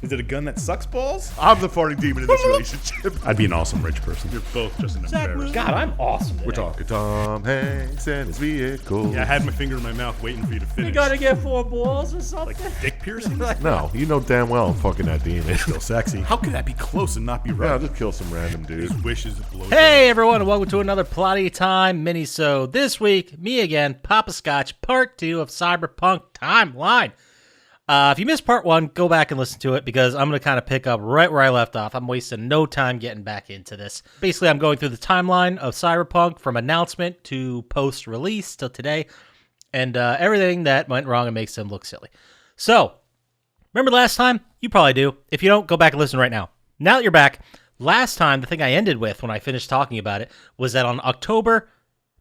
Is it a gun that sucks balls? I'm the farting demon in this relationship. I'd be an awesome rich person. You're both just an embarrassment. God, I'm awesome today. We're talking Tom Hanks and his vehicle. Yeah, I had my finger in my mouth waiting for you to finish. You gotta get 4 balls or something? Like dick piercing? No, you know damn well I'm fucking that demon. Still sexy. How could that be close and not be Yeah, right? I'll just kill some random dude. His wishes blow. Hey everyone, and welcome to another Plotty Time Minisode. This week, me again, Poppascotch, part 2 of Cyberpunk Timeline. If you missed part 1, go back and listen to it because I'm going to kind of pick up right where I left off. I'm wasting no time getting back into this. Basically, I'm going through the timeline of Cyberpunk from announcement to post-release till today, and everything that went wrong and makes them look silly. So, remember last time? You probably do. If you don't, go back and listen right now. Now that you're back, last time, the thing I ended with when I finished talking about it was that on October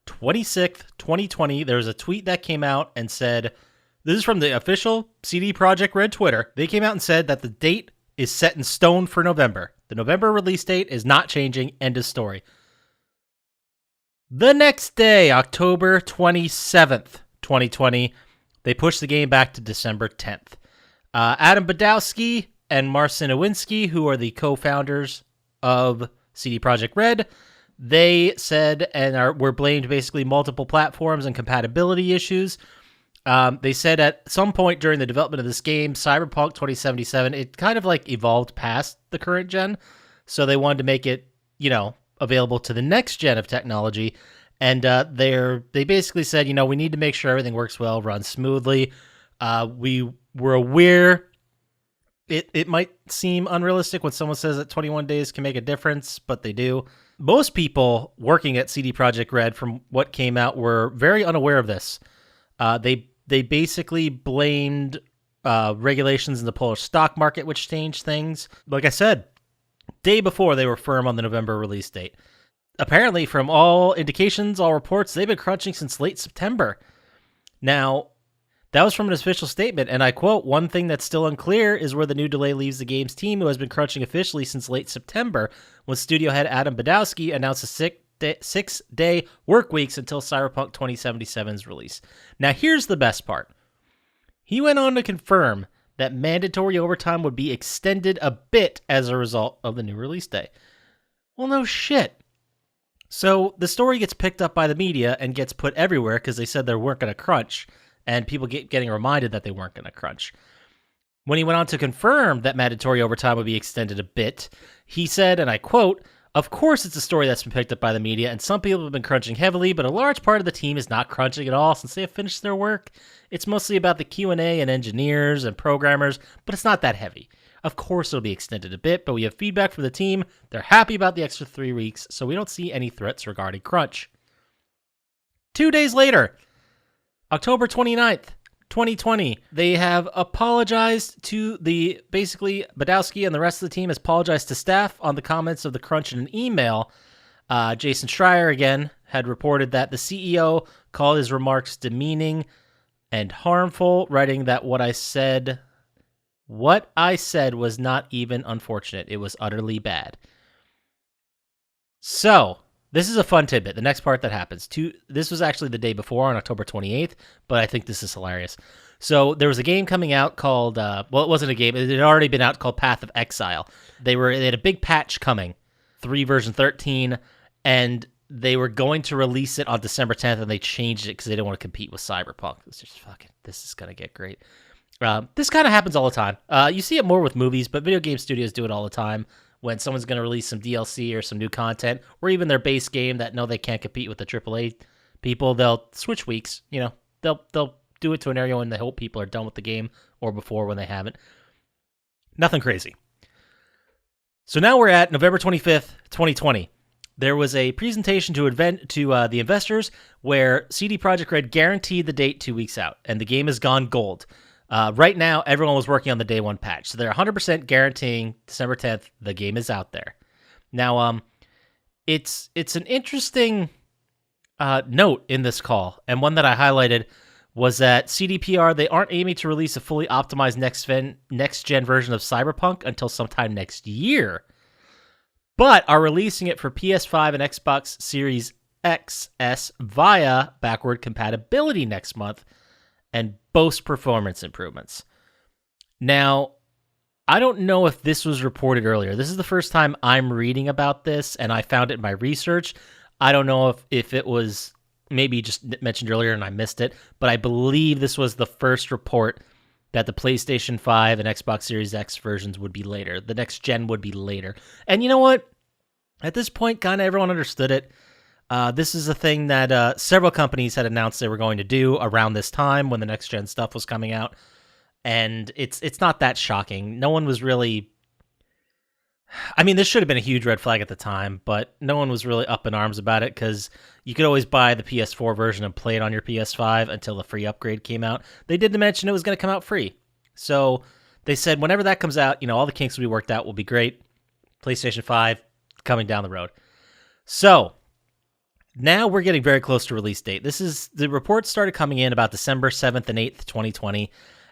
26th, 2020, there was a tweet that came out and said, this is from the official CD Projekt Red Twitter. They came out and said that the date is set in stone for November. The November release date is not changing. End of story. The next day, October 27th, 2020, they pushed the game back to December 10th. Adam Badowski and Marcin Nowinski, who are the co-founders of CD Projekt Red, they said and were blamed basically multiple platforms and compatibility issues. They said at some point during the development of this game, Cyberpunk 2077, it kind of like evolved past the current gen. So they wanted to make it, available to the next gen of technology. And they basically said, we need to make sure everything works well, runs smoothly. We were aware it might seem unrealistic when someone says that 21 days can make a difference, but they do. Most people working at CD Projekt Red from what came out were very unaware of this. They basically blamed regulations in the Polish stock market, which changed things. Like I said, day before they were firm on the November release date. Apparently, from all indications, all reports, they've been crunching since late September. Now, that was from an official statement, and I quote, "One thing that's still unclear is where the new delay leaves the game's team, who has been crunching officially since late September, when studio head Adam Badowski announced a 6-day work weeks until Cyberpunk 2077's release." Now, here's the best part. He went on to confirm that mandatory overtime would be extended a bit as a result of the new release day. Well, no shit. So the story gets picked up by the media and gets put everywhere because they said they weren't going to crunch, and people getting reminded that they weren't going to crunch. When he went on to confirm that mandatory overtime would be extended a bit, he said, and I quote, "Of course, it's a story that's been picked up by the media, and some people have been crunching heavily, but a large part of the team is not crunching at all since they have finished their work. It's mostly about the Q&A and engineers and programmers, but it's not that heavy. Of course, it'll be extended a bit, but we have feedback from the team. They're happy about the extra 3 weeks, so we don't see any threats regarding crunch." 2 days later, October 29th, 2020, they have apologized to basically Badowski and the rest of the team has apologized to staff on the comments of the crunch in an email. Jason Schreier, again, had reported that the CEO called his remarks demeaning and harmful, writing that what I said was not even unfortunate. It was utterly bad. So, this is a fun tidbit. The next part that happens. This was actually the day before on October 28th, but I think this is hilarious. So there was a game coming out called, it wasn't a game. It had already been out called Path of Exile. They had a big patch coming, version 13, and they were going to release it on December 10th, and they changed it because they didn't want to compete with Cyberpunk. It's just this is going to get great. This kind of happens all the time. You see it more with movies, but video game studios do it all the time. When someone's going to release some DLC or some new content, or even their base game that know they can't compete with the AAA people, they'll switch weeks. They'll do it to an area when they hope people are done with the game, or before when they haven't. Nothing crazy. So now we're at November 25th, 2020. There was a presentation to the investors where CD Projekt Red guaranteed the date 2 weeks out, and the game has gone gold. Right now, everyone was working on the day one patch, so they're 100% guaranteeing December 10th the game is out there. Now, it's an interesting note in this call, and one that I highlighted was that CDPR, they aren't aiming to release a fully optimized next-gen version of Cyberpunk until sometime next year, but are releasing it for PS5 and Xbox Series XS via backward compatibility next month and boast performance improvements. Now, I don't know if this was reported earlier. This is the first time I'm reading about this, and I found it in my research. I don't know if it was maybe just mentioned earlier and I missed it, but I believe this was the first report that the PlayStation 5 and Xbox Series X versions would be later. The next gen would be later. And you know what? At this point, kind of everyone understood it. This is a thing that several companies had announced they were going to do around this time when the next gen stuff was coming out. And it's not that shocking. No one was really... I mean, this should have been a huge red flag at the time, but no one was really up in arms about it because you could always buy the PS4 version and play it on your PS5 until the free upgrade came out. They did mention it was going to come out free. So they said whenever that comes out, all the kinks will be worked out, will be great. PlayStation 5 coming down the road. So now we're getting very close to release date. The reports started coming in about December 7th and 8th, 2020.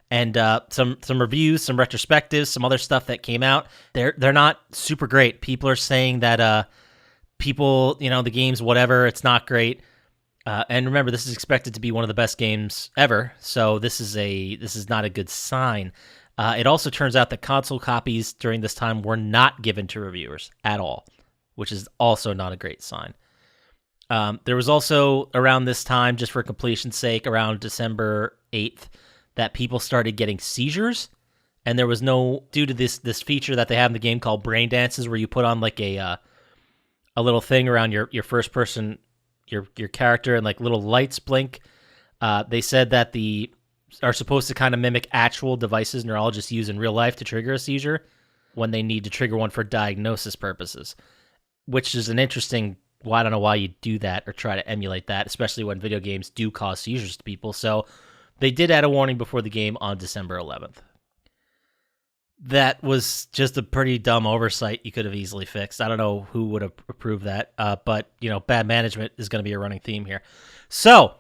And some reviews, some retrospectives, some other stuff that came out. They're not super great. People are saying that the game's whatever, it's not great. And remember, this is expected to be one of the best games ever, so this is not a good sign. It also turns out that console copies during this time were not given to reviewers at all, which is also not a great sign. There was also around this time, just for completion's sake, around December 8th, that people started getting seizures, and there was due to this feature that they have in the game called brain dances, where you put on like a little thing around your first person, your character, and like little lights blink. They said that are supposed to kind of mimic actual devices neurologists use in real life to trigger a seizure when they need to trigger one for diagnosis purposes, which is an interesting. Well, I don't know why you do that or try to emulate that, especially when video games do cause seizures to people. So they did add a warning before the game on December 11th. That was just a pretty dumb oversight you could have easily fixed. I don't know who would have approved that, but, bad management is going to be a running theme here. So,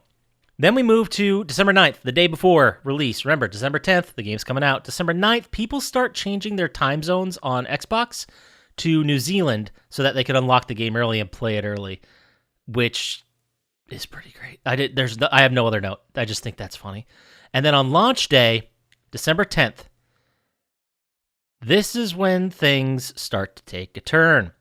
then we move to December 9th, the day before release. Remember, December 10th, the game's coming out. December 9th, people start changing their time zones on Xbox to New Zealand so that they could unlock the game early and play it early, which is pretty great. I have no other note. I just think that's funny. And then on launch day, December 10th, this is when things start to take a turn.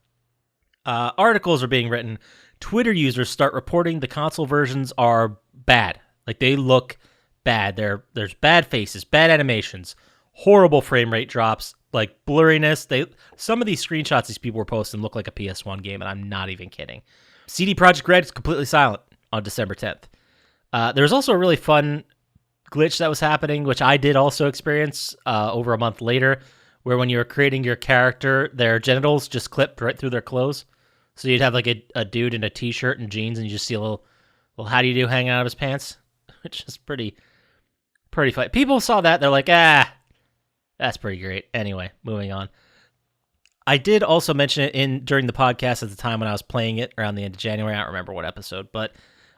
Articles are being written. Twitter users start reporting the console versions are bad. Like, they look bad. There's bad faces, bad animations, horrible frame rate drops, like blurriness. Some of these screenshots these people were posting look like a PS1 game, and I'm not even kidding. CD Projekt Red is completely silent on December 10th. There was also a really fun glitch that was happening, which I did also experience over a month later, where when you were creating your character, their genitals just clipped right through their clothes. So you'd have like a dude in a t-shirt and jeans, and you just see a little how do you do hanging out of his pants, which is pretty funny. People saw that, they're like, that's pretty great. Anyway, moving on. I did also mention it during the podcast at the time when I was playing it around the end of January. I don't remember what episode, but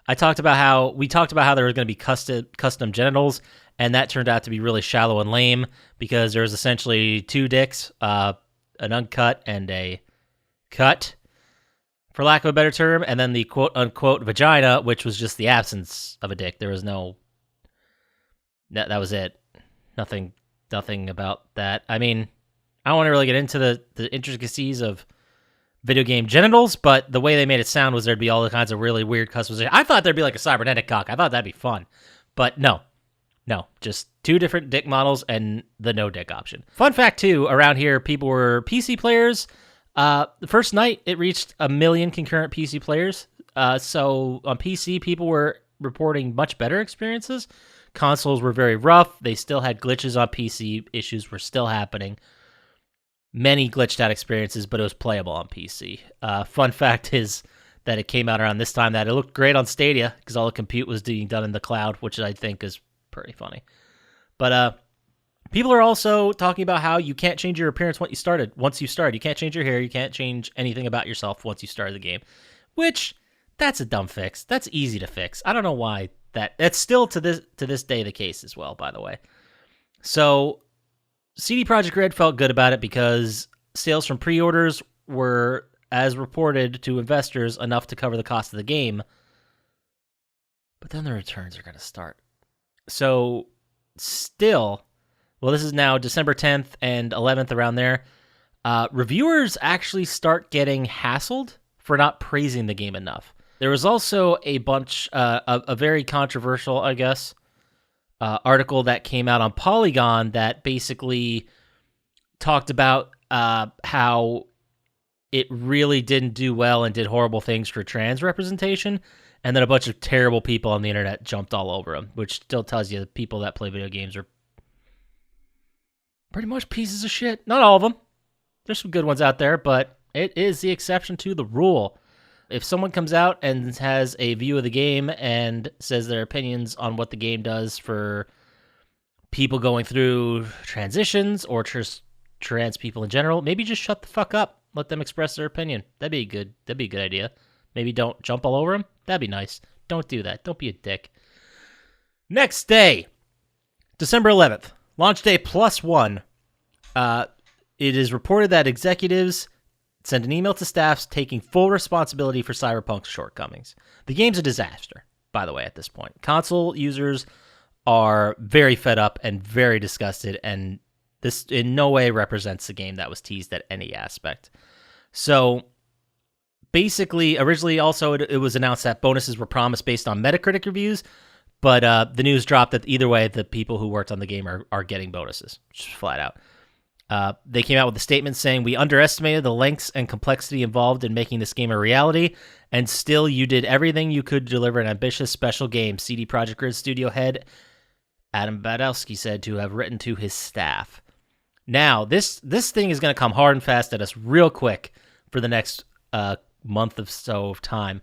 we talked about how there was going to be custom genitals, and that turned out to be really shallow and lame because there was essentially two dicks, an uncut and a cut, for lack of a better term, and then the quote-unquote vagina, which was just the absence of a dick. There was no... That was it. Nothing about that. I mean, I don't want to really get into the intricacies of video game genitals, but the way they made it sound was there'd be all the kinds of really weird customization. I thought there'd be like a cybernetic cock. I thought that'd be fun. But no, just two different dick models and the no dick option. Fun fact, too, around here, people were PC players. The first night, it reached 1 million concurrent PC players. So on PC, people were reporting much better experiences. Consoles were very rough. They still had glitches on PC. Issues were still happening. Many glitched out experiences, but it was playable on PC. Fun fact is that it came out around this time that it looked great on Stadia because all the compute was being done in the cloud, which I think is pretty funny. But people are also talking about how you can't change your appearance once you start. You can't change your hair. You can't change anything about yourself once you started the game, which that's a dumb fix. That's easy to fix. I don't know why that's still to this day the case as well, by the way. So CD Projekt Red felt good about it because sales from pre-orders were, as reported to investors, enough to cover the cost of the game. But then the returns are going to start. So still, Well, this is now December 10th and 11th, around there. Reviewers actually start getting hassled for not praising the game enough. There was also a bunch, a very controversial, I guess, article that came out on Polygon that basically talked about how it really didn't do well and did horrible things for trans representation, and then a bunch of terrible people on the internet jumped all over them, which still tells you the people that play video games are pretty much pieces of shit. Not all of them. There's some good ones out there, but it is the exception to the rule. If someone comes out and has a view of the game and says their opinions on what the game does for people going through transitions or just trans people in general, maybe just shut the fuck up. Let them express their opinion. That'd be a good idea. Maybe don't jump all over them. That'd be nice. Don't do that. Don't be a dick. Next day, December 11th, launch day +1. It is reported that executives send an email to staffs taking full responsibility for Cyberpunk's shortcomings. The game's a disaster, by the way, at this point. Console users are very fed up and very disgusted, and this in no way represents the game that was teased at any aspect. So, basically, originally also it was announced that bonuses were promised based on Metacritic reviews, but the news dropped that either way, the people who worked on the game are getting bonuses, just flat out. They came out with a statement saying, "We underestimated the lengths and complexity involved in making this game a reality, and still you did everything you could to deliver an ambitious, special game," CD Projekt Red studio head Adam Badowski said to have written to his staff. Now, this thing is going to come hard and fast at us real quick for the next month or so of time.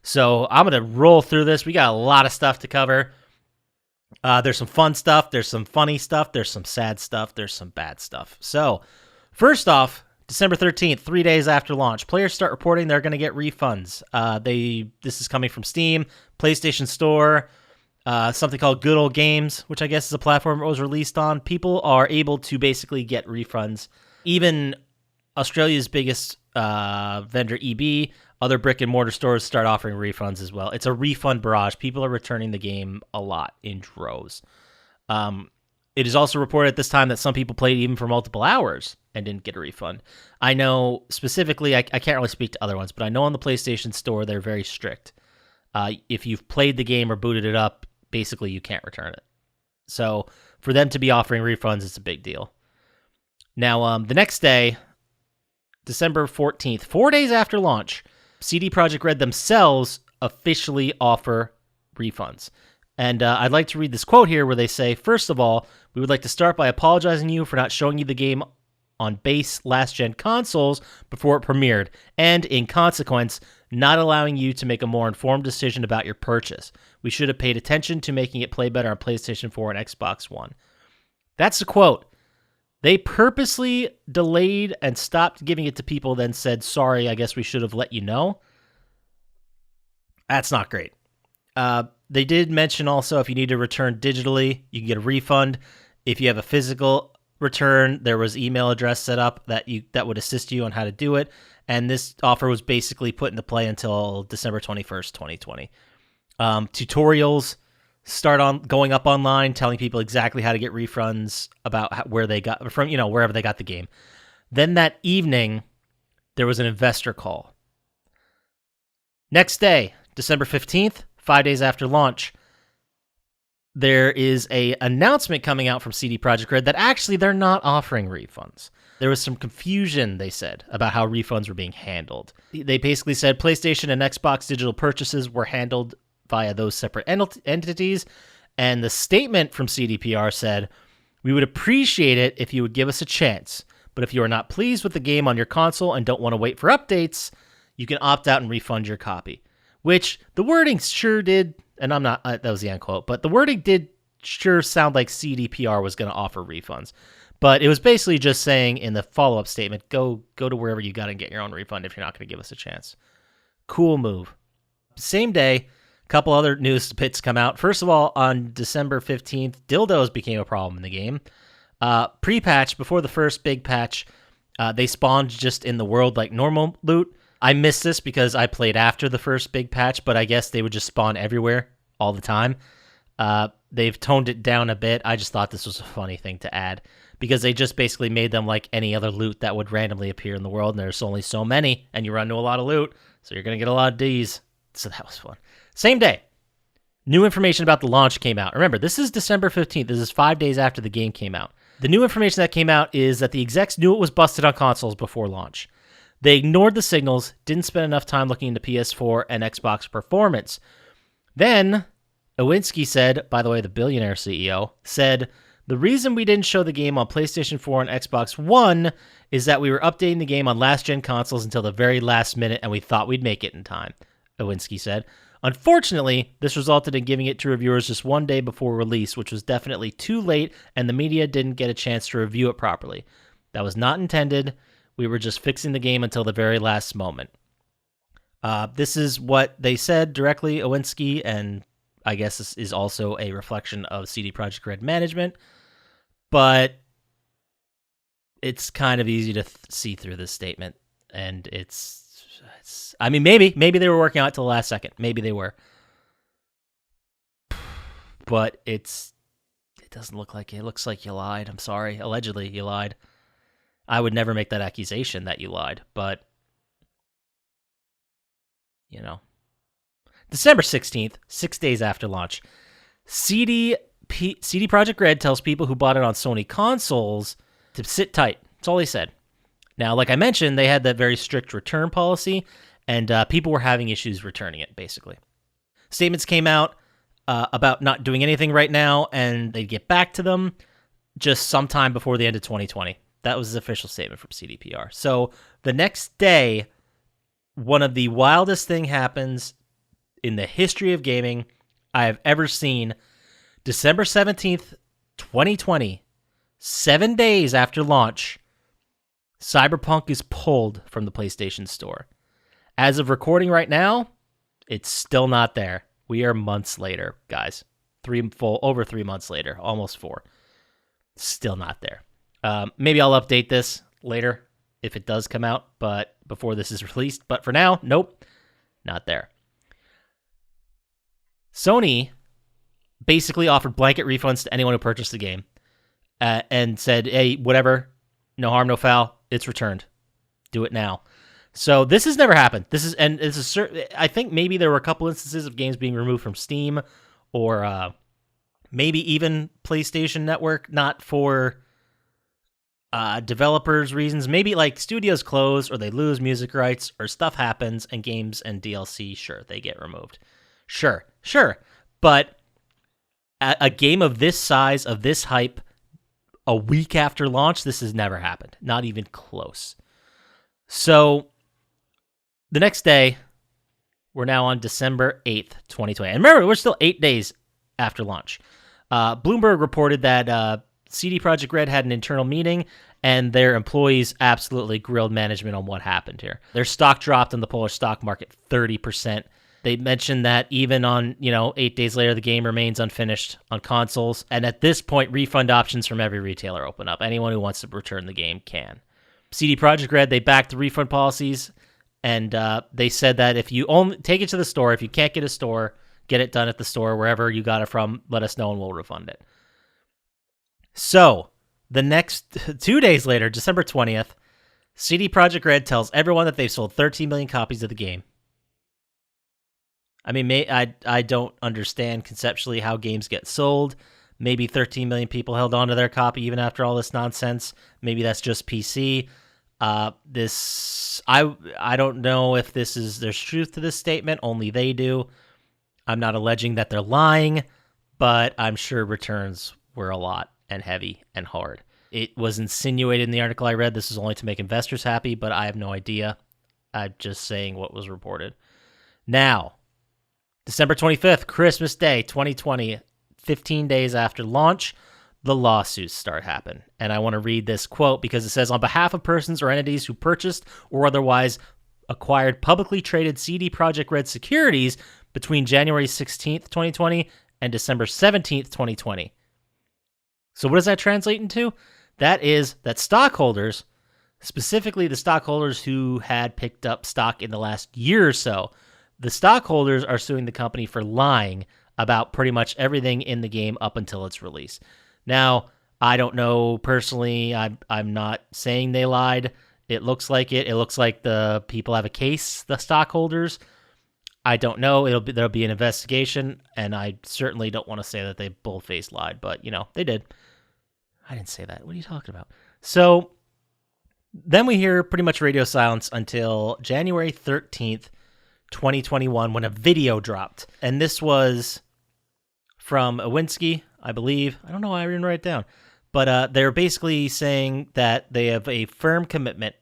So I'm going to roll through this. We got a lot of stuff to cover. There's some fun stuff, there's some funny stuff, there's some sad stuff, there's some bad stuff. So, first off, December 13th, 3 days after launch, players start reporting they're going to get refunds. This is coming from Steam, PlayStation Store, something called Good Old Games, which I guess is a platform it was released on. People are able to basically get refunds. Even Australia's biggest vendor, EB, other brick-and-mortar stores start offering refunds as well. It's a refund barrage. People are returning the game a lot in droves. It is also reported at this time that some people played even for multiple hours and didn't get a refund. I know specifically, I can't really speak to other ones, but I know on the PlayStation Store they're very strict. If you've played the game or booted it up, basically you can't return it. So for them to be offering refunds, it's a big deal. Now, the next day, December 14th, 4 days after launch, CD Projekt Red themselves officially offer refunds. And I'd like to read this quote here where they say, "First of all, we would like to start by apologizing to you for not showing you the game on base last-gen consoles before it premiered, and in consequence, not allowing you to make a more informed decision about your purchase. We should have paid attention to making it play better on PlayStation 4 and Xbox One." That's the quote. They purposely delayed and stopped giving it to people, then said, "Sorry, I guess we should have let you know." That's not great. They did mention also if you need to return digitally, you can get a refund. If you have a physical return, there was email address set up that would assist you on how to do it. And this offer was basically put into play until December 21st, 2020. Tutorials start on going up online, telling people exactly how to get refunds about where they got from, wherever they got the game. Then that evening, there was an investor call. Next day, December 15th, 5 days after launch, there is a announcement coming out from CD Projekt Red that actually they're not offering refunds. There was some confusion, they said, about how refunds were being handled. They basically said PlayStation and Xbox digital purchases were handled via those separate entities, and the statement from CDPR said, "We would appreciate it if you would give us a chance, but if you are not pleased with the game on your console and don't want to wait for updates, you can opt out and refund your copy." Which the wording sure did, and I'm not, that was the end quote, but the wording did sure sound like CDPR was going to offer refunds. But it was basically just saying in the follow-up statement, go to wherever you got and get your own refund if you're not going to give us a chance. Cool move. Same day, a couple other news bits come out. First of all, on December 15th, dildos became a problem in the game. Pre-patch, before the first big patch, they spawned just in the world like normal loot. I missed this because I played after the first big patch, but I guess they would just spawn everywhere all the time. They've toned it down a bit. I just thought this was a funny thing to add because they just basically made them like any other loot that would randomly appear in the world, and there's only so many, and you run into a lot of loot, so you're going to get a lot of Ds. So that was fun. Same day, new information about the launch came out. Remember, this is December 15th. This is 5 days after the game came out. The new information that came out is that the execs knew it was busted on consoles before launch. They ignored the signals, didn't spend enough time looking into PS4 and Xbox performance. Then Owinski said, by the way, the billionaire CEO, said, the reason we didn't show the game on PlayStation 4 and Xbox One is that we were updating the game on last-gen consoles until the very last minute, and we thought we'd make it in time, Owinski said. Unfortunately, this resulted in giving it to reviewers just 1 day before release, which was definitely too late, and the media didn't get a chance to review it properly. That was not intended. We were just fixing the game until the very last moment. This is what they said directly, Owinski, and I guess this is also a reflection of CD Projekt Red management, but it's kind of easy to see through this statement, and it's I mean, maybe they were working on it till the last second. Maybe they were, but it doesn't look like it. It looks like you lied. I'm sorry. Allegedly, you lied. I would never make that accusation that you lied, but you know. December 16th, 6 days after launch, CD Projekt Red tells people who bought it on Sony consoles to sit tight. That's all they said. Now, like I mentioned, they had that very strict return policy, and people were having issues returning it, basically. Statements came out about not doing anything right now, and they'd get back to them just sometime before the end of 2020. That was the official statement from CDPR. So the next day, one of the wildest thing happens in the history of gaming I have ever seen. December 17th, 2020, 7 days after launch, Cyberpunk is pulled from the PlayStation Store. As of recording right now, it's still not there. We are months later, guys. Over 3 months later, almost 4. Still not there. Maybe I'll update this later if it does come out, but before this is released. But for now, nope, not there. Sony basically offered blanket refunds to anyone who purchased the game and said, hey, whatever, no harm, no foul, it's returned. Do it now. So this has never happened. I think maybe there were a couple instances of games being removed from Steam or maybe even PlayStation Network, not for developers' reasons. Maybe like studios close or they lose music rights or stuff happens and games and DLC, sure, they get removed. Sure. But a game of this size, of this hype, a week after launch, this has never happened. Not even close. So the next day, we're now on December 8th, 2020. And remember, we're still 8 days after launch. Bloomberg reported that CD Projekt Red had an internal meeting and their employees absolutely grilled management on what happened here. Their stock dropped in the Polish stock market 30%. They mentioned that even on, 8 days later, the game remains unfinished on consoles. And at this point, refund options from every retailer open up. Anyone who wants to return the game can. CD Projekt Red, they backed the refund policies. And they said that if you only take it to the store, if you can't get a store, get it done at the store, wherever you got it from, let us know and we'll refund it. So the next 2 days later, December 20th, CD Projekt Red tells everyone that they've sold 13 million copies of the game. I mean, I don't understand conceptually how games get sold. Maybe 13 million people held on to their copy even after all this nonsense. Maybe that's just PC. I don't know if there's truth to this statement. Only they do. I'm not alleging that they're lying, but I'm sure returns were a lot and heavy and hard. It was insinuated in the article I read this is only to make investors happy, but I have no idea. I'm just saying what was reported. Now, December 25th, Christmas Day, 2020, 15 days after launch, the lawsuits start happening. And I want to read this quote because it says, on behalf of persons or entities who purchased or otherwise acquired publicly traded CD Projekt Red securities between January 16th, 2020 and December 17th, 2020. So what does that translate into? That is that stockholders, specifically the stockholders who had picked up stock in the last year or so, the stockholders are suing the company for lying about pretty much everything in the game up until its release. Now, I don't know personally. I'm not saying they lied. It looks like it. It looks like the people have a case, the stockholders. I don't know. There'll be an investigation, and I certainly don't want to say that they bull-faced lied, but, they did. I didn't say that. What are you talking about? So then we hear pretty much radio silence until January 13th, 2021, when a video dropped. And this was from Awinski, I believe. I don't know why I didn't write it down. But they're basically saying that they have a firm commitment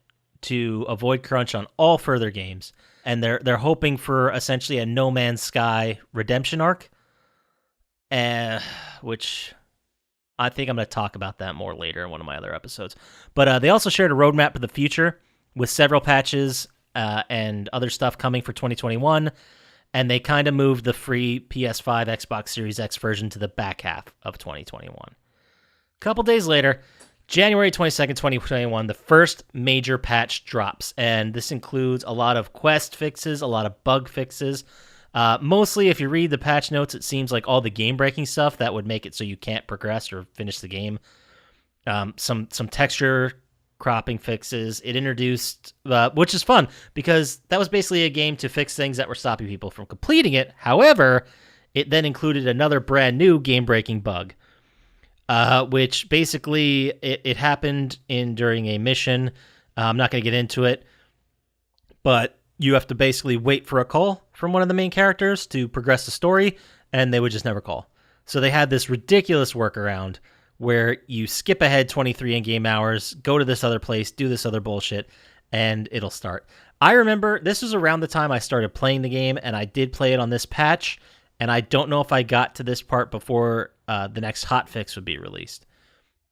to avoid crunch on all further games. And they're hoping for essentially a No Man's Sky redemption arc, which I think I'm going to talk about that more later in one of my other episodes. But they also shared a roadmap for the future with several patches and other stuff coming for 2021. And they kind of moved the free PS5, Xbox Series X version to the back half of 2021. A couple days later, January 22nd, 2021, the first major patch drops, and this includes a lot of quest fixes, a lot of bug fixes. Mostly, if you read the patch notes, it seems like all the game-breaking stuff that would make it so you can't progress or finish the game. Some texture cropping fixes. It introduced, which is fun, because that was basically a game to fix things that were stopping people from completing it. However, it then included another brand new game-breaking bug. Which basically it happened during a mission. I'm not going to get into it, but you have to basically wait for a call from one of the main characters to progress the story, and they would just never call. So they had this ridiculous workaround where you skip ahead 23 in-game hours, go to this other place, do this other bullshit, and it'll start. I remember this was around the time I started playing the game, and I did play it on this patch, and I don't know if I got to this part before the next hotfix would be released,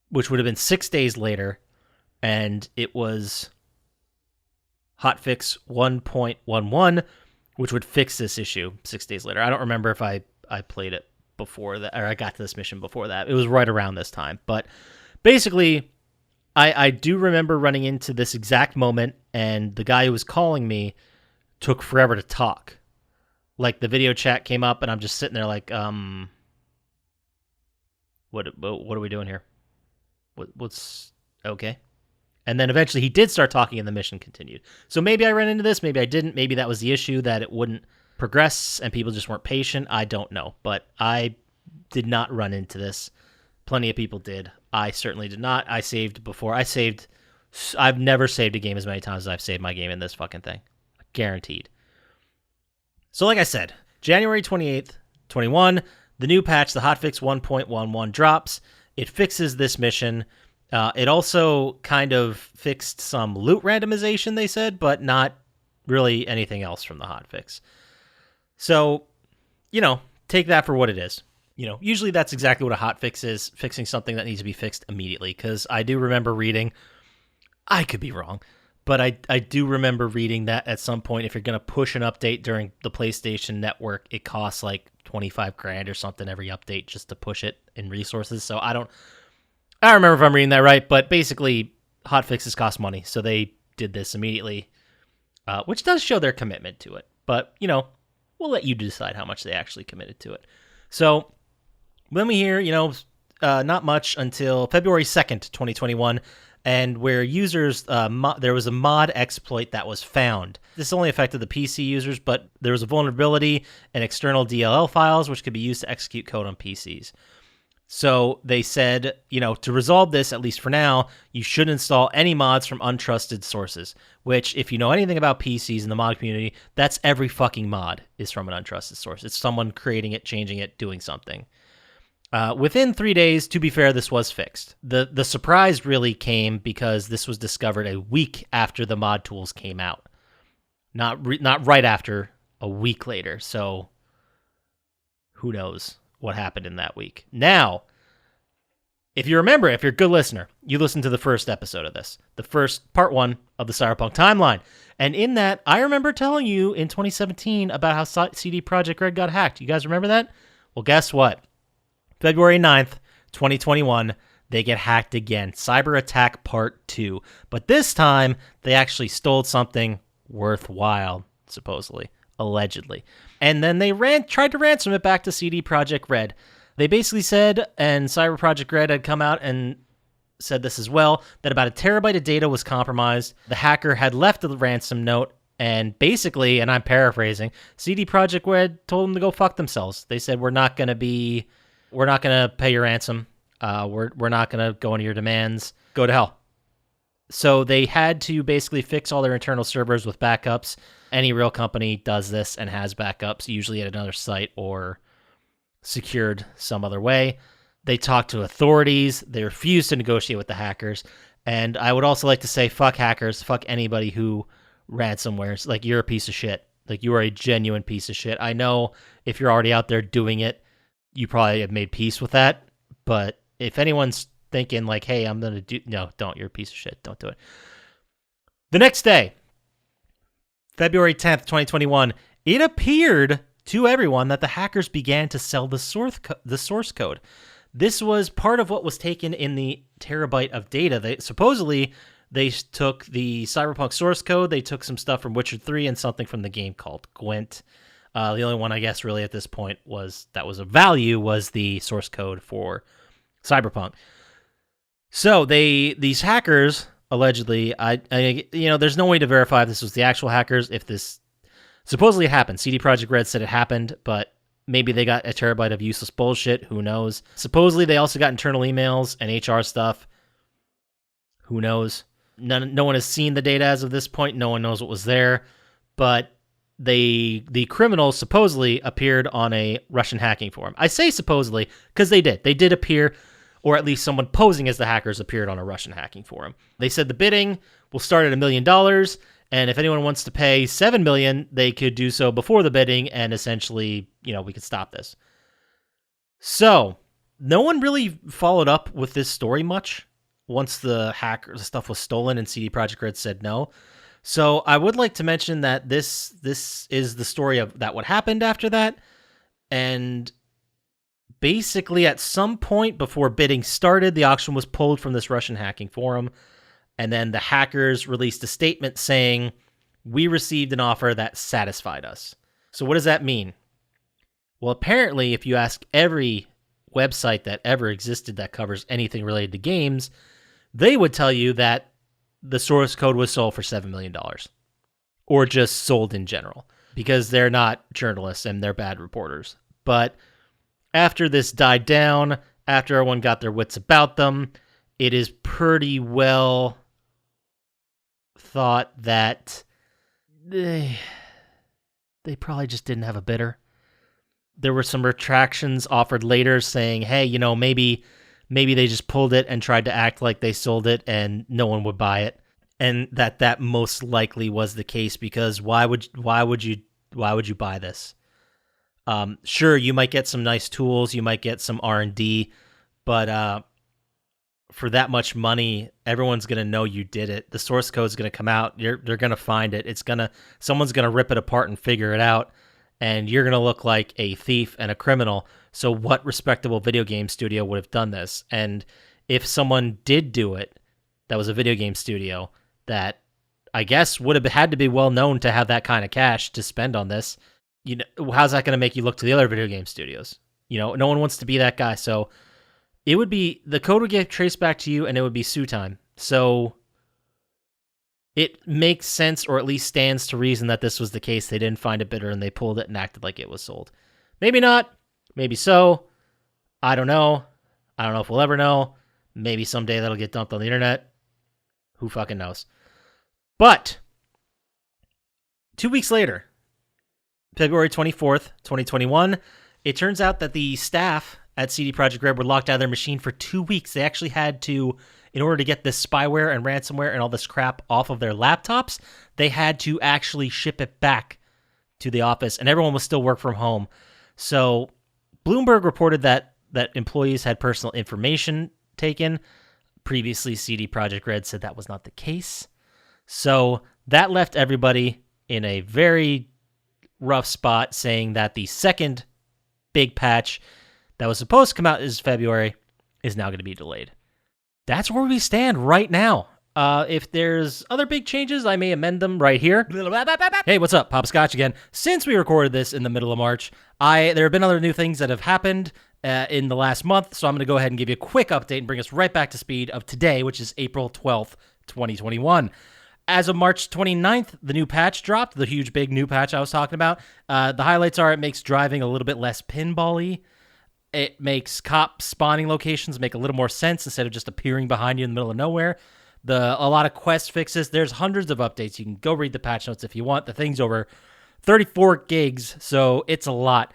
which would have been 6 days later, and it was hotfix 1.11, which would fix this issue 6 days later. I don't remember if I played it before that, or I got to this mission before that. It was right around this time. But basically, I do remember running into this exact moment, and the guy who was calling me took forever to talk. Like, the video chat came up, and I'm just sitting there like, what are we doing here? What's okay? And then eventually he did start talking, and the mission continued. So maybe I ran into this, maybe I didn't. Maybe that was the issue, that it wouldn't progress, and people just weren't patient. I don't know, but I did not run into this. Plenty of people did. I certainly did not. I saved before. I've never saved a game as many times as I've saved my game in this fucking thing. Guaranteed. So like I said, January 28th, 21, the new patch, the hotfix 1.11 drops. It fixes this mission. It also kind of fixed some loot randomization, they said, but not really anything else from the hotfix. So, take that for what it is. Usually that's exactly what a hotfix is, fixing something that needs to be fixed immediately, because I do remember reading, I could be wrong, but I do remember reading that at some point, if you're going to push an update during the PlayStation Network, it costs like $25,000 or something every update just to push it in resources. So I don't remember if I'm reading that right, but basically hotfixes cost money. So they did this immediately, which does show their commitment to it. But, we'll let you decide how much they actually committed to it. So then we hear, not much until February 2nd, 2021, and where users, there was a mod exploit that was found. This only affected the PC users, but there was a vulnerability in external DLL files, which could be used to execute code on PCs. So they said, to resolve this, at least for now, you should install any mods from untrusted sources, which, if you know anything about PCs in the mod community, that's every fucking mod is from an untrusted source. It's someone creating it, changing it, doing something. Within 3 days, to be fair, this was fixed. The surprise really came because this was discovered a week after the mod tools came out. Not right after, a week later. So who knows what happened in that week. Now, if you remember, if you're a good listener, you listened to the first episode of this, the first part 1 of the Cyberpunk timeline. And in that, I remember telling you in 2017 about how CD Projekt Red got hacked. You guys remember that? Well, guess what? February 9th, 2021, they get hacked again. Cyber Attack Part 2. But this time, they actually stole something worthwhile, supposedly. allegedly. And then they tried to ransom it back to CD Projekt Red. They basically said, and Cyber Project Red had come out and said this as well, that about 1 terabyte of data was compromised. The hacker had left the ransom note, and basically, and I'm paraphrasing, CD Projekt Red told them to go fuck themselves. They said, we're not going to pay your ransom. We're not going to go into your demands. Go to hell. So they had to basically fix all their internal servers with backups. Any real company does this and has backups, usually at another site or secured some other way. They talked to authorities. They refused to negotiate with the hackers. And I would also like to say, fuck hackers. Fuck anybody who ransomwares. Like, you're a piece of shit. Like, you are a genuine piece of shit. I know if you're already out there doing it, you probably have made peace with that. But if anyone's thinking like, hey, I'm going to do... No, don't. You're a piece of shit. Don't do it. The next day, February 10th, 2021, it appeared to everyone that the hackers began to sell the source code. This was part of what was taken in the terabyte of data. They took the Cyberpunk source code. They took some stuff from Witcher 3 and something from the game called Gwent. The only one, I guess, really at this point that was of value was the source code for Cyberpunk. So these hackers allegedly, there's no way to verify if this was the actual hackers. If this supposedly happened, CD Projekt Red said it happened, but maybe they got 1 terabyte of useless bullshit. Who knows? Supposedly they also got internal emails and HR stuff. Who knows? No one has seen the data as of this point. No one knows what was there, but the criminals supposedly appeared on a Russian hacking forum. I say supposedly because they did. They did appear, or at least someone posing as the hackers appeared on a Russian hacking forum. They said the bidding will start at $1 million, and if anyone wants to pay $7 million, they could do so before the bidding, and essentially, we could stop this. So, no one really followed up with this story much once the stuff was stolen and CD Projekt Red said no. So I would like to mention that this is the story of that what happened after that, and basically at some point before bidding started, the auction was pulled from this Russian hacking forum, and then the hackers released a statement saying, "We received an offer that satisfied us." So what does that mean? Well, apparently, if you ask every website that ever existed that covers anything related to games, they would tell you that the source code was sold for $7 million. Or just sold in general. Because they're not journalists and they're bad reporters. But after this died down, after everyone got their wits about them, it is pretty well thought that they probably just didn't have a bidder. There were some retractions offered later saying, hey, maybe they just pulled it and tried to act like they sold it and no one would buy it. And that most likely was the case, because why would you buy this? Sure, you might get some nice tools, you might get some R&D, but for that much money, everyone's going to know you did it. The source code's going to come out. They're going to find it. Someone's going to rip it apart and figure it out, and you're going to look like a thief and a criminal. So what respectable video game studio would have done this? And if someone did do it, that was a video game studio that I guess would have had to be well known to have that kind of cash to spend on this. How's that going to make you look to the other video game studios? No one wants to be that guy. So it would be, the code would get traced back to you and it would be sue time. So it makes sense, or at least stands to reason, that this was the case. They didn't find a bidder and they pulled it and acted like it was sold. Maybe not. Maybe so. I don't know. I don't know if we'll ever know. Maybe someday that'll get dumped on the internet. Who fucking knows? But 2 weeks later, February 24th, 2021, it turns out that the staff at CD Projekt Red were locked out of their machine for 2 weeks. They actually had to, in order to get this spyware and ransomware and all this crap off of their laptops, they had to actually ship it back to the office, and everyone was still work from home. So Bloomberg reported that employees had personal information taken. Previously, CD Projekt Red said that was not the case. So that left everybody in a very rough spot, saying that the second big patch that was supposed to come out this February is now going to be delayed. That's where we stand right now. If there's other big changes, I may amend them right here. Hey, what's up? Poppascotch again. Since we recorded this in the middle of March, there have been other new things that have happened in the last month, so I'm going to go ahead and give you a quick update and bring us right back to speed of today, which is April 12th, 2021. As of March 29th, the new patch dropped, the huge big new patch I was talking about. The highlights are it makes driving a little bit less pinball-y. It makes cop spawning locations make a little more sense instead of just appearing behind you in the middle of nowhere. A lot of quest fixes. There's hundreds of updates. You can go read the patch notes if you want. The thing's over 34 gigs, so it's a lot.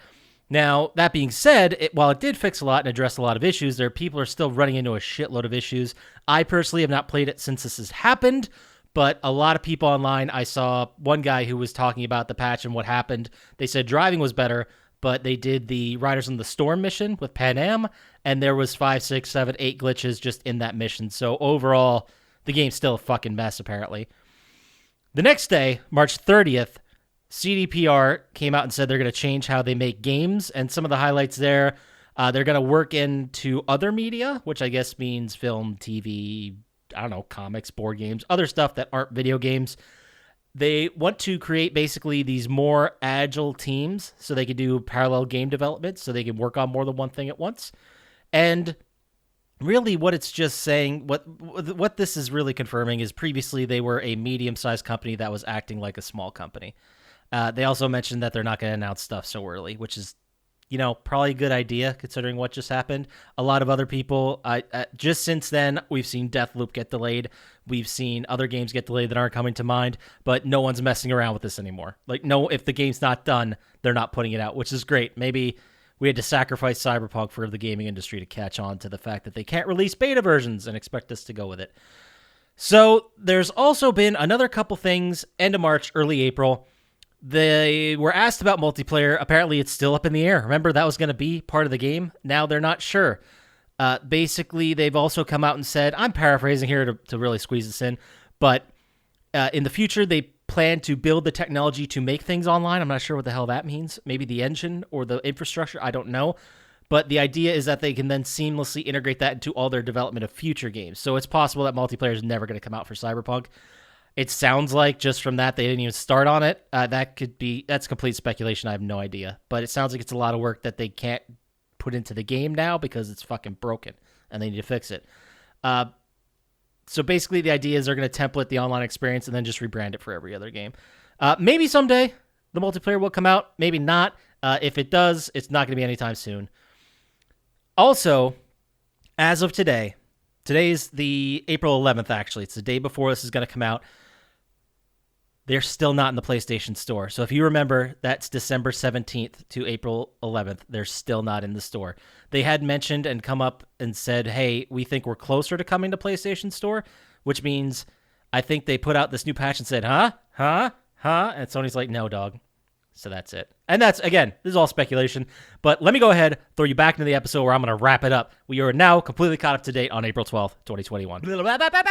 Now, that being said, while it did fix a lot and address a lot of issues, people are still running into a shitload of issues. I personally have not played it since this has happened, but a lot of people online, I saw one guy who was talking about the patch and what happened. They said driving was better, but they did the Riders on the Storm mission with Pan Am, and there was 5, 6, 7, 8 glitches just in that mission. So overall, the game's still a fucking mess, apparently. The next day, March 30th, CDPR came out and said they're going to change how they make games, and some of the highlights there, they're going to work into other media, which I guess means film, TV, I don't know, comics, board games, other stuff that aren't video games. They want to create basically these more agile teams so they can do parallel game development, so they can work on more than one thing at once. And really what it's just saying, what this is really confirming is previously they were a medium-sized company that was acting like a small company. They also mentioned that they're not going to announce stuff so early, which is, probably a good idea considering what just happened. A lot of other people, just since then, we've seen Deathloop get delayed. We've seen other games get delayed that aren't coming to mind, but no one's messing around with this anymore. If the game's not done, they're not putting it out, which is great. Maybe we had to sacrifice Cyberpunk for the gaming industry to catch on to the fact that they can't release beta versions and expect us to go with it. So there's also been another couple things, end of March, early April. They were asked about multiplayer. Apparently, it's still up in the air. Remember, that was going to be part of the game. Now they're not sure. Basically, they've also come out and said, I'm paraphrasing here to really squeeze this in, but in the future, they plan to build the technology to make things online. I'm not sure what the hell that means. Maybe the engine or the infrastructure. I don't know. But the idea is that they can then seamlessly integrate that into all their development of future games. So it's possible that multiplayer is never going to come out for Cyberpunk. It sounds like just from that, they didn't even start on it. That's complete speculation. I have no idea. But it sounds like it's a lot of work that they can't put into the game now because it's fucking broken and they need to fix it. So basically the idea is they're going to template the online experience and then just rebrand it for every other game. Maybe someday the multiplayer will come out. Maybe not. If it does, it's not going to be anytime soon. Also, as of today is the April 11th, actually. It's the day before this is going to come out. They're still not in the PlayStation Store. So if you remember, that's December 17th to April 11th. They're still not in the store. They had mentioned and come up and said, hey, we think we're closer to coming to PlayStation Store, which means I think they put out this new patch and said, huh? And Sony's like, no, dog. So that's it. And that's, again, this is all speculation. But let me go ahead, throw you back into the episode where I'm going to wrap it up. We are now completely caught up to date on April 12th, 2021.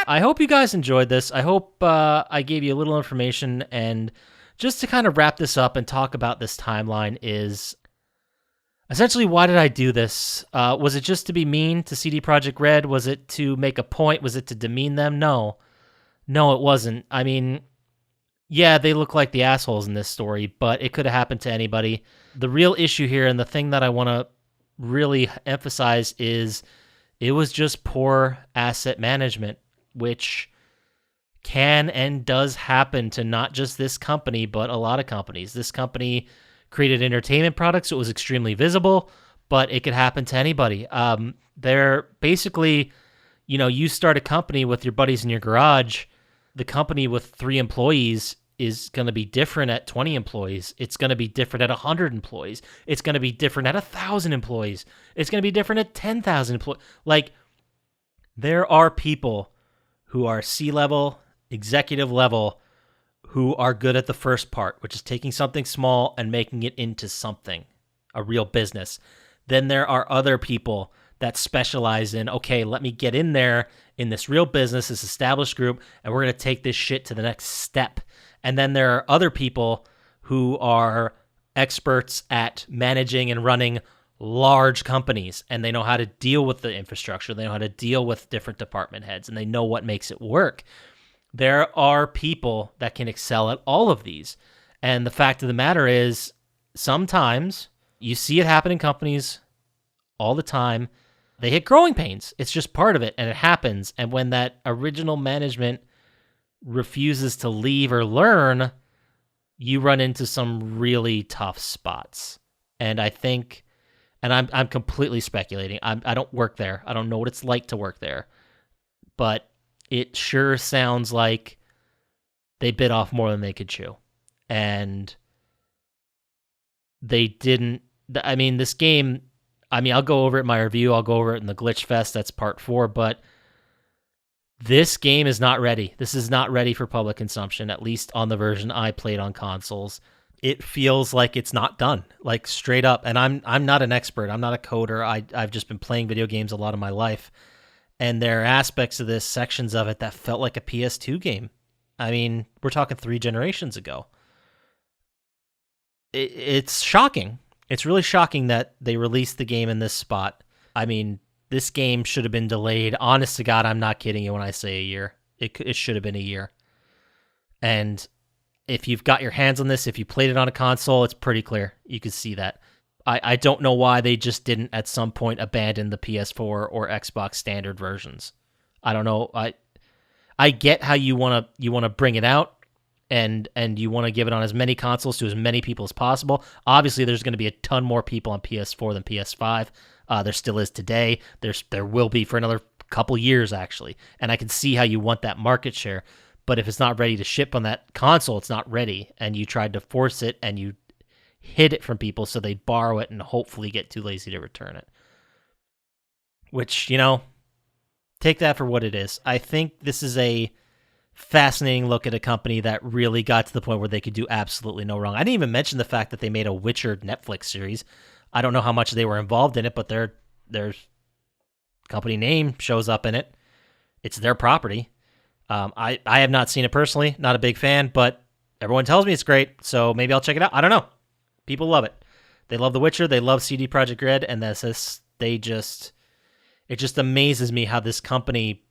I hope you guys enjoyed this. I hope I gave you a little information. And just to kind of wrap this up and talk about this timeline is essentially, why did I do this? Was it just to be mean to CD Projekt Red? Was it to make a point? Was it to demean them? No, it wasn't. I mean, yeah, they look like the assholes in this story, but it could have happened to anybody. The real issue here, and the thing that I want to really emphasize, is it was just poor asset management, which can and does happen to not just this company, but a lot of companies. This company created entertainment products, so it was extremely visible, but it could happen to anybody. They're basically, you start a company with your buddies in your garage. The company with 3 employees is going to be different at 20 employees. It's going to be different at 100 employees. It's going to be different at 1,000 employees. It's going to be different at 10,000 employees. Like, there are people who are C-level, executive level, who are good at the first part, which is taking something small and making it into something, a real business. Then there are other people that specialize in, okay, let me get in there in this real business, this established group, and we're going to take this shit to the next step. And then there are other people who are experts at managing and running large companies, and they know how to deal with the infrastructure. They know how to deal with different department heads, and they know what makes it work. There are people that can excel at all of these. And the fact of the matter is, sometimes you see it happen in companies all the time. They hit growing pains. It's just part of it, and it happens. And when that original management refuses to leave or learn, you run into some really tough spots. And I think, and I'm completely speculating. I don't work there. I don't know what it's like to work there. But it sure sounds like they bit off more than they could chew. And they didn't, I mean, this game, I mean, I'll go over it in my review. I'll go over it in the Glitch Fest. That's part 4. But this game is not ready. This is not ready for public consumption, at least on the version I played on consoles. It feels like it's not done, like straight up. And I'm not an expert. I'm not a coder. I've just been playing video games a lot of my life. And there are aspects of this, sections of it, that felt like a PS2 game. I mean, we're talking 3 generations ago. It's shocking. It's really shocking that they released the game in this spot. I mean, this game should have been delayed. Honest to God, I'm not kidding you when I say a year. It should have been a year. And if you've got your hands on this, if you played it on a console, it's pretty clear. You can see that. I don't know why they just didn't at some point abandon the PS4 or Xbox standard versions. I don't know. I get how you want to bring it out and you want to give it on as many consoles to as many people as possible. Obviously, there's going to be a ton more people on PS4 than PS5. There still is today. There will be for another couple years, actually. And I can see how you want that market share. But if it's not ready to ship on that console, it's not ready. And you tried to force it and you hid it from people so they borrow it and hopefully get too lazy to return it. Which, take that for what it is. I think this is a fascinating look at a company that really got to the point where they could do absolutely no wrong. I didn't even mention the fact that they made a Witcher Netflix series. I don't know how much they were involved in it, but their company name shows up in it. It's their property. I have not seen it personally, not a big fan, but everyone tells me it's great, so maybe I'll check it out. I don't know. People love it. They love The Witcher. They love CD Projekt Red, and it just amazes me how this company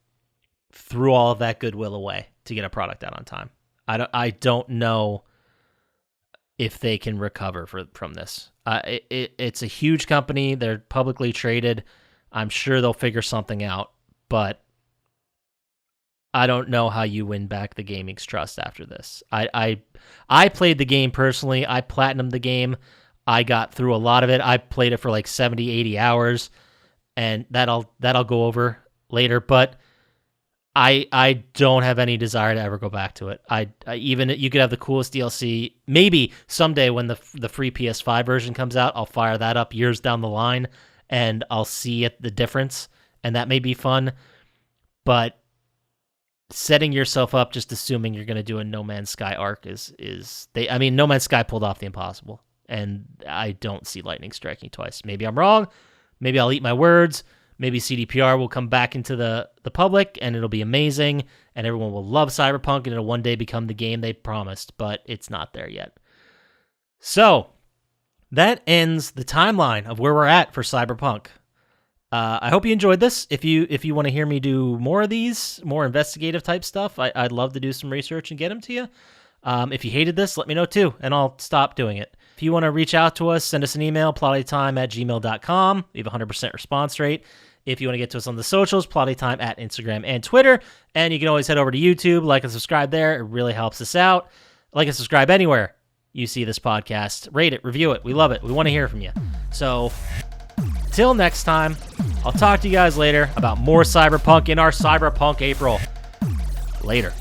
threw all of that goodwill away to get a product out on time. I don't know if they can recover from this. It's a huge company. They're publicly traded. I'm sure they'll figure something out, but I don't know how you win back the gaming's trust after this. I played the game personally. I platinumed the game. I got through a lot of it. I played it for like 70, 80 hours, and that'll go over later, but I don't have any desire to ever go back to it. I even you could have the coolest DLC. Maybe someday when the free PS5 version comes out, I'll fire that up years down the line and I'll see the difference, and that may be fun. But setting yourself up just assuming you're going to do a No Man's Sky arc No Man's Sky pulled off the impossible, and I don't see lightning striking twice. Maybe I'm wrong. Maybe I'll eat my words. Maybe CDPR will come back into the public and it'll be amazing and everyone will love Cyberpunk and it'll one day become the game they promised, but it's not there yet. So that ends the timeline of where we're at for Cyberpunk. I hope you enjoyed this. If you want to hear me do more of these, more investigative type stuff, I'd love to do some research and get them to you. If you hated this, let me know too, and I'll stop doing it. If you want to reach out to us, send us an email, plottytime@gmail.com. We have a 100% response rate. If you want to get to us on the socials, plottytime at Instagram and Twitter. And you can always head over to YouTube, like and subscribe there. It really helps us out. Like and subscribe anywhere you see this podcast. Rate it, review it. We love it. We want to hear from you. So till next time, I'll talk to you guys later about more Cyberpunk in our Cyberpunk April. Later.